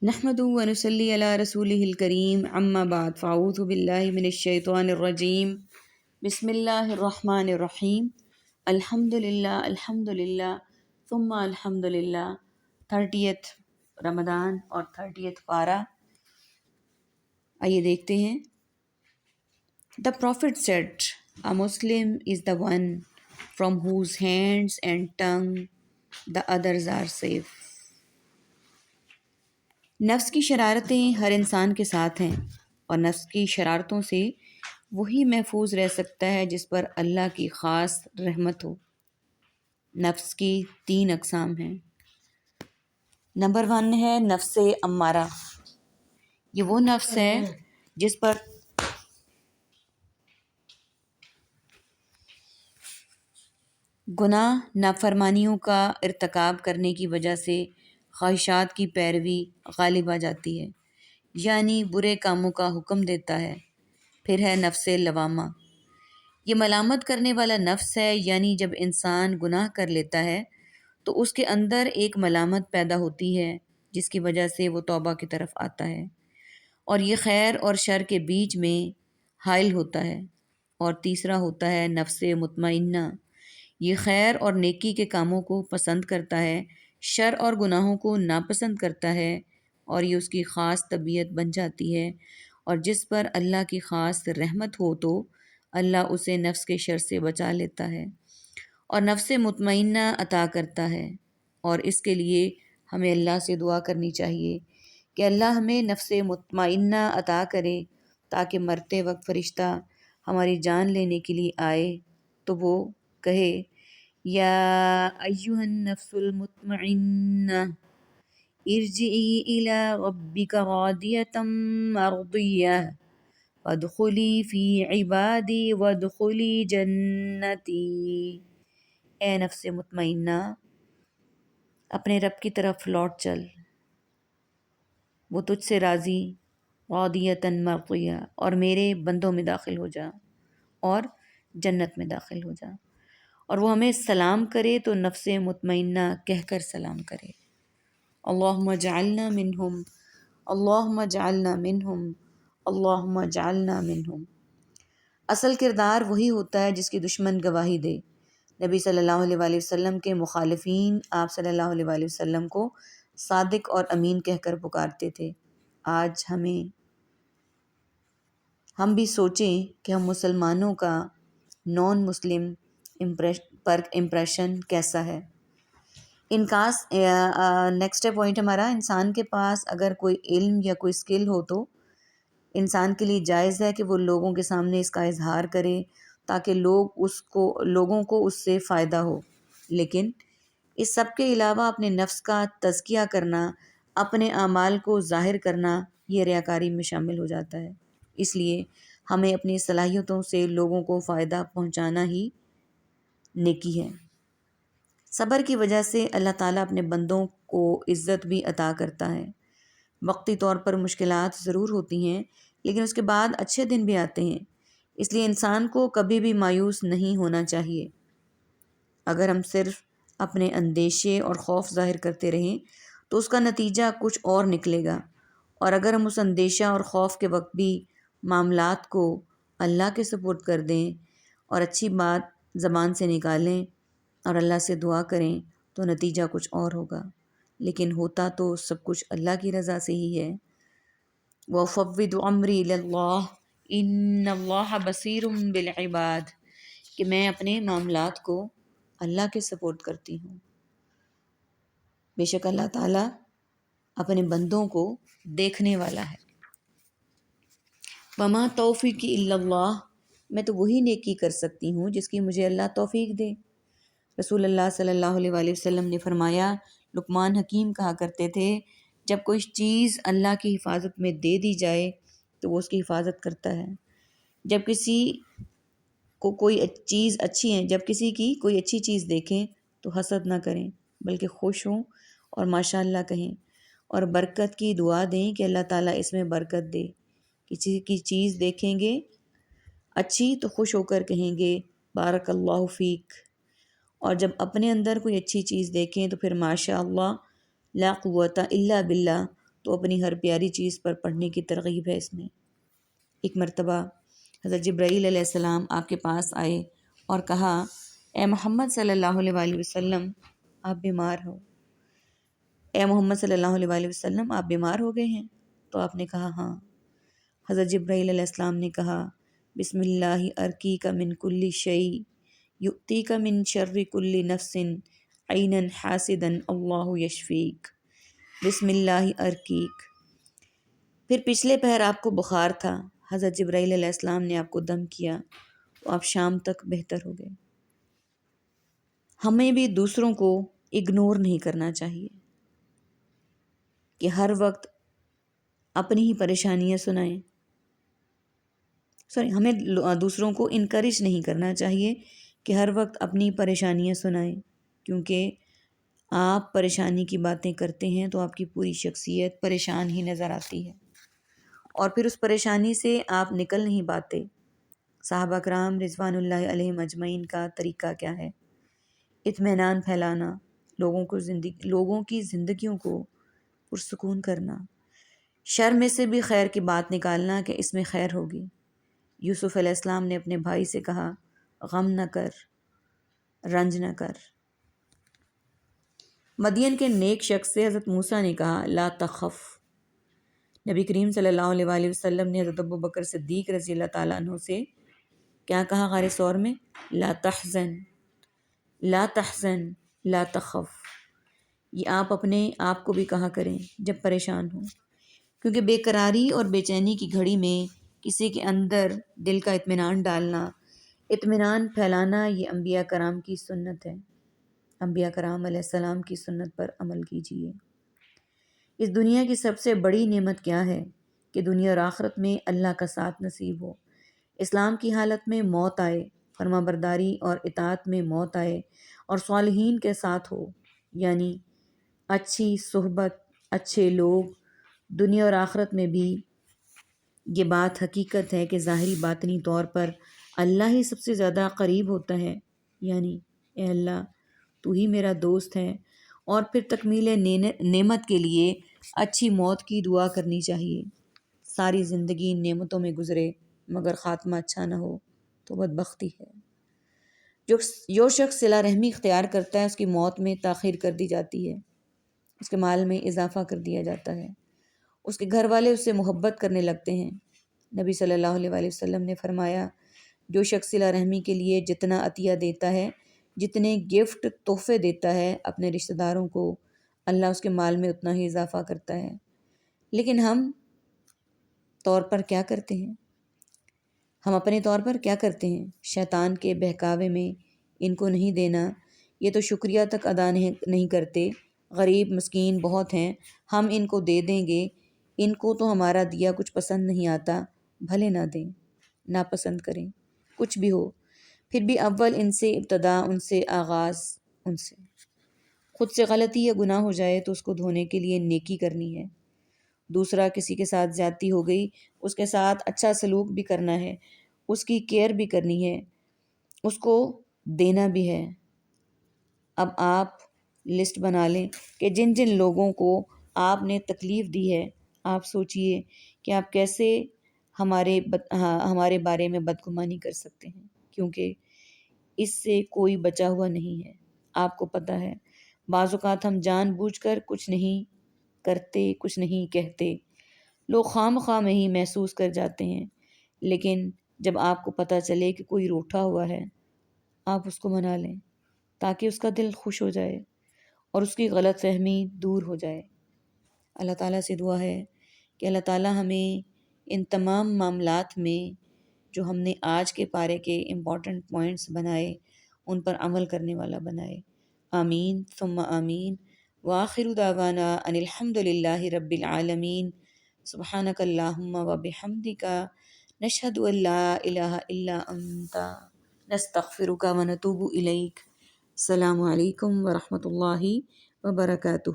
نحمده ونصلي على رسوله الكريم اما بعد فاعوذ بالله من الشیطان الرجیم بسم اللہ الرحمن الرحیم الحمد للہ ثم الحمد للہ 30th رمضان اور 30th پارہ. آئیے دیکھتے ہیں. The Prophet said, a Muslim is the one from whose hands and tongue the others are safe. نفس کی شرارتیں ہر انسان کے ساتھ ہیں اور نفس کی شرارتوں سے وہی محفوظ رہ سکتا ہے جس پر اللہ کی خاص رحمت ہو. نفس کی 3 اقسام ہیں. نمبر 1 ہے نفس امارہ. یہ وہ نفس ہے جس پر گناہ نافرمانیوں کا ارتکاب کرنے کی وجہ سے خواہشات کی پیروی غالب آ جاتی ہے، یعنی برے کاموں کا حکم دیتا ہے. پھر ہے نفس لوامہ. یہ ملامت کرنے والا نفس ہے، یعنی جب انسان گناہ کر لیتا ہے تو اس کے اندر ایک ملامت پیدا ہوتی ہے جس کی وجہ سے وہ توبہ کی طرف آتا ہے اور یہ خیر اور شر کے بیچ میں حائل ہوتا ہے. اور تیسرا ہوتا ہے نفس مطمئنہ. یہ خیر اور نیکی کے کاموں کو پسند کرتا ہے، شر اور گناہوں کو ناپسند کرتا ہے، اور یہ اس کی خاص طبیعت بن جاتی ہے. اور جس پر اللہ کی خاص رحمت ہو تو اللہ اسے نفس کے شر سے بچا لیتا ہے اور نفس مطمئنہ عطا کرتا ہے. اور اس کے لیے ہمیں اللہ سے دعا کرنی چاہیے کہ اللہ ہمیں نفس مطمئنہ عطا کرے تاکہ مرتے وقت فرشتہ ہماری جان لینے کے لیے آئے تو وہ کہے یا ایھا النفس المطمئنہ ارجعی الی ربک راضیۃ مرضیہ وادخلی فی عبادی وادخلی جنتی. اے نفس مطمئنہ، اپنے رب کی طرف لوٹ چل، وہ تجھ سے راضی، راضیۃ مرضیہ، اور میرے بندوں میں داخل ہو جا اور جنت میں داخل ہو جا. اور وہ ہمیں سلام کرے تو نفس مطمئنہ کہہ کر سلام کرے، اللہم اجعلنا منہم، اللہم اجعلنا منہم، اللہم اجعلنا منہم. اصل کردار وہی ہوتا ہے جس کی دشمن گواہی دے. نبی صلی اللہ علیہ وآلہ وسلم کے مخالفین آپ صلی اللہ علیہ وآلہ وسلم کو صادق اور امین کہہ کر پکارتے تھے. آج ہم بھی سوچیں کہ ہم مسلمانوں کا نان مسلم پر امپریشن کیسا ہے. نیکسٹ پوائنٹ ہمارا، انسان کے پاس اگر کوئی علم یا کوئی اسکل ہو تو انسان کے لیے جائز ہے کہ وہ لوگوں کے سامنے اس کا اظہار کرے تاکہ لوگوں کو اس سے فائدہ ہو. لیکن اس سب کے علاوہ اپنے نفس کا تزکیہ کرنا، اپنے اعمال کو ظاہر کرنا، یہ ریاکاری میں شامل ہو جاتا ہے. اس لیے ہمیں اپنی صلاحیتوں سے لوگوں کو فائدہ پہنچانا ہی نیکی ہے. صبر کی وجہ سے اللہ تعالیٰ اپنے بندوں کو عزت بھی عطا کرتا ہے. وقتی طور پر مشکلات ضرور ہوتی ہیں لیکن اس کے بعد اچھے دن بھی آتے ہیں. اس لیے انسان کو کبھی بھی مایوس نہیں ہونا چاہیے. اگر ہم صرف اپنے اندیشے اور خوف ظاہر کرتے رہیں تو اس کا نتیجہ کچھ اور نکلے گا، اور اگر ہم اس اندیشہ اور خوف کے وقت بھی معاملات کو اللہ کے سپرد کر دیں اور اچھی بات زبان سے نکالیں اور اللہ سے دعا کریں تو نتیجہ کچھ اور ہوگا. لیکن ہوتا تو سب کچھ اللہ کی رضا سے ہی ہے. وَأُفَوِّضُ أَمْرِي إِلَى اللَّهِ إِنَّ اللَّهَ بَصِيرٌ بِالْعِبَادِ، کہ میں اپنے معاملات کو اللہ کے سپورٹ کرتی ہوں. بے شک اللہ تعالیٰ اپنے بندوں کو دیکھنے والا ہے. وَمَا تَوْفِيقِي إِلَّا اللَّهِ، میں تو وہی نیکی کر سکتی ہوں جس کی مجھے اللہ توفیق دے. رسول اللہ صلی اللہ علیہ وآلہ وسلم نے فرمایا، لقمان حکیم کہا کرتے تھے، جب کوئی چیز اللہ کی حفاظت میں دے دی جائے تو وہ اس کی حفاظت کرتا ہے. جب کسی کی کوئی اچھی چیز دیکھیں تو حسد نہ کریں بلکہ خوش ہوں اور ماشاء اللہ کہیں، اور برکت کی دعا دیں کہ اللہ تعالیٰ اس میں برکت دے. کسی کی چیز دیکھیں گے اچھی تو خوش ہو کر کہیں گے بارک اللہ فیک، اور جب اپنے اندر کوئی اچھی چیز دیکھیں تو پھر ماشاء اللہ لا قوت الا باللہ تو اپنی ہر پیاری چیز پر پڑھنے کی ترغیب ہے اس میں۔ ایک مرتبہ حضرت جبرائیل علیہ السلام آپ کے پاس آئے اور کہا، اے محمد صلی اللہ علیہ وآلہ وسلم آپ بیمار ہو، اے محمد صلی اللہ علیہ وآلہ وسلم آپ بیمار ہو گئے ہیں؟ تو آپ نے کہا ہاں۔ حضرت جبرائیل علیہ السلام نے کہا، بسم اللہ ارقیک من کل شیء یؤتیک من شر کل نفس عینا حاسدا اللہ یشفیک، بسم اللہ ارقیک۔ پھر پچھلے پہر آپ کو بخار تھا، حضرت جبرائیل علیہ السلام نے آپ کو دم کیا تو آپ شام تک بہتر ہو گئے۔ ہمیں بھی دوسروں کو اگنور نہیں کرنا چاہیے کہ ہر وقت اپنی ہی پریشانیاں سنائیں، ہمیں دوسروں کو انکریج نہیں کرنا چاہیے کہ ہر وقت اپنی پریشانیاں سنائیں، کیونکہ آپ پریشانی کی باتیں کرتے ہیں تو آپ کی پوری شخصیت پریشان ہی نظر آتی ہے، اور پھر اس پریشانی سے آپ نکل نہیں پاتے۔ صحابہ کرام رضوان اللہ علیہم اجمعین کا طریقہ کیا ہے؟ اطمینان پھیلانا، لوگوں کی زندگیوں کو پرسکون کرنا، شر میں سے بھی خیر کی بات نکالنا کہ اس میں خیر ہوگی۔ یوسف علیہ السلام نے اپنے بھائی سے کہا، غم نہ کر، رنج نہ کر۔ مدین کے نیک شخص سے حضرت موسیٰ نے کہا، لا تخف۔ نبی کریم صلی اللہ علیہ وآلہ وسلم نے حضرت ابوبکر صدیق رضی اللہ تعالیٰ عنہ سے کیا کہا غار ثور میں؟ لا تحزن، لا تحزن، لا تخف۔ یہ آپ اپنے آپ کو بھی کہا کریں جب پریشان ہوں، کیونکہ بے قراری اور بے چینی کی گھڑی میں کسی کے اندر دل کا اطمینان ڈالنا، اطمینان پھیلانا، یہ انبیاء کرام کی سنت ہے۔ انبیاء کرام علیہ السلام کی سنت پر عمل کیجیے۔ اس دنیا کی سب سے بڑی نعمت کیا ہے؟ کہ دنیا اور آخرت میں اللہ کا ساتھ نصیب ہو، اسلام کی حالت میں موت آئے، فرما برداری اور اطاعت میں موت آئے، اور صالحین کے ساتھ ہو، یعنی اچھی صحبت، اچھے لوگ۔ دنیا اور آخرت میں بھی یہ بات حقیقت ہے کہ ظاہری باطنی طور پر اللہ ہی سب سے زیادہ قریب ہوتا ہے، یعنی اے اللہ تو ہی میرا دوست ہے، اور پھر تکمیل نعمت کے لیے اچھی موت کی دعا کرنی چاہیے۔ ساری زندگی نعمتوں میں گزرے مگر خاتمہ اچھا نہ ہو تو بدبختی ہے۔ جو شخص صلہ رحمی اختیار کرتا ہے اس کی موت میں تاخیر کر دی جاتی ہے، اس کے مال میں اضافہ کر دیا جاتا ہے، اس کے گھر والے اس سے محبت کرنے لگتے ہیں۔ نبی صلی اللہ علیہ وآلہ وسلم نے فرمایا، جو شخص صلہ رحمی کے لیے جتنا عطیہ دیتا ہے، جتنے گفٹ تحفے دیتا ہے اپنے رشتہ داروں کو، اللہ اس کے مال میں اتنا ہی اضافہ کرتا ہے۔ لیکن ہم طور پر کیا کرتے ہیں؟ ہم اپنے طور پر کیا کرتے ہیں؟ شیطان کے بہکاوے میں ان کو نہیں دینا، یہ تو شکریہ تک ادا نہیں کرتے، غریب مسکین بہت ہیں، ہم ان کو دے دیں گے، ان کو تو ہمارا دیا کچھ پسند نہیں آتا، بھلے نہ دیں، ناپسند کریں، کچھ بھی ہو، پھر بھی اول ان سے ابتدا، ان سے آغاز، ان سے خود سے غلطی یا گناہ ہو جائے تو اس کو دھونے کے لیے نیکی کرنی ہے۔ دوسرا کسی کے ساتھ زیادتی ہو گئی، اس کے ساتھ اچھا سلوک بھی کرنا ہے، اس کی کیئر بھی کرنی ہے، اس کو دینا بھی ہے۔ اب آپ لسٹ بنا لیں کہ جن جن لوگوں کو آپ نے تکلیف دی ہے، آپ سوچئے کہ آپ کیسے ہمارے بارے میں بدگمانی کر سکتے ہیں، کیونکہ اس سے کوئی بچا ہوا نہیں ہے۔ آپ کو پتہ ہے بعض اوقات ہم جان بوجھ کر کچھ نہیں کرتے، کچھ نہیں کہتے، لوگ خواہ میں ہی محسوس کر جاتے ہیں، لیکن جب آپ کو پتہ چلے کہ کوئی روٹھا ہوا ہے، آپ اس کو منا لیں تاکہ اس کا دل خوش ہو جائے اور اس کی غلط فہمی دور ہو جائے۔ اللہ تعالیٰ سے دعا ہے کہ اللہ تعالیٰ ہمیں ان تمام معاملات میں جو ہم نے آج کے پارے کے امپورٹنٹ پوائنٹس بنائے ان پر عمل کرنے والا بنائے۔ آمین ثم آمین۔ وآخر دعوانا ان الحمد للہ رب العالمین۔ سبحانک اللہم وبحمدک، نشہد ان لا الہ الا انت، نستغفرک ونتوب الیک۔ السلام علیکم ورحمۃ اللہ وبرکاتہ۔